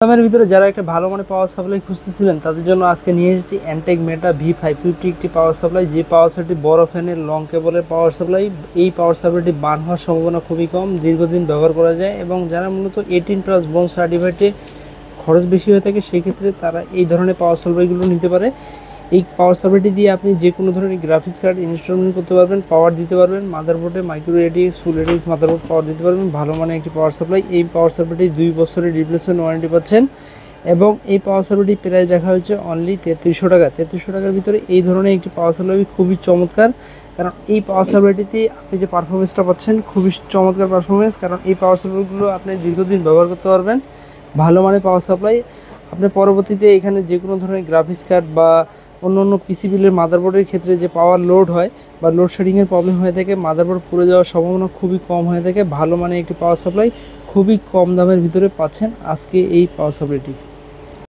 দামের ভিতরে যারা একটা ভালো মানের পাওয়ার সাপ্লাই খুঁজতেছিলেন তাদের জন্য আজকে নিয়ে এসেছি অ্যান্টেক মেটা V550 একটি পাওয়ার সাপ্লাই। যে পাওয়ার সাপ্লাইটি বড় ফ্যানের লং কেবলের পাওয়ার সাপ্লাই। এই পাওয়ার সাপ্লাইটি বার্ন হওয়ার সম্ভাবনা খুবই কম, দীর্ঘদিন ব্যবহার করা যায় এবং যারা মূলত 18+ বোন সার্টিফাইডে খরচ বেশি হয়ে থাকে সেক্ষেত্রে তারা এই ধরনের পাওয়ার সাপ্লাইগুলো নিতে পারে। এই পাওয়ার সাপ্লাইটি দিয়ে আপনি যে কোনো ধরনের গ্রাফিক্স কার্ড ইনস্টলমেন্ট করতে পারবেন, পাওয়ার দিতে পারবেন, মাদারবোর্ডে মাইক্রো ATX ফুল ATX মাদারবোর্ড পাওয়ার দিতে পারবেন। ভালো মানের একটি পাওয়ার সাপ্লাই। এই পাওয়ার সাপ্লাইটি 2 বছরের রিপ্লেসমেন্ট ওয়ারেন্টি পাচ্ছেন এবং এই পাওয়ার সাপ্লাইটি প্রাইস রাখা হয়েছে অনলি 3300 টাকা। 3300 টাকার ভিতরে এই ধরনের একটি পাওয়ার সাপ্লাই খুবই চমৎকার, কারণ এই পাওয়ার সাপ্লাইটিতে আপনি যে পারফরমেন্সটা পাচ্ছেন খুবই চমৎকার পারফরমেন্স, কারণ এই পাওয়ার সাপ্লাইগুলো আপনি দীর্ঘদিন ব্যবহার করতে পারবেন। ভালো মানের পাওয়ার সাপ্লাই। আপনি পরবর্তীতে এখানে যে কোনো ধরনের গ্রাফিক্স কার্ড বা অন্য অন্য পিসি বিলের মাদারবোর্ডের ক্ষেত্রে যে পাওয়ার লোড হয় বা লোডশেডিংয়ের প্রবলেম হয়ে থাকে, মাদারবোর্ড পুড়ে যাওয়ার সম্ভাবনা খুবই কম হয়ে থাকে। ভালো মানের একটি পাওয়ার সাপ্লাই খুবই কম দামের ভিতরে পাচ্ছেন আজকে এই পাওয়ার সাপ্লাইটি।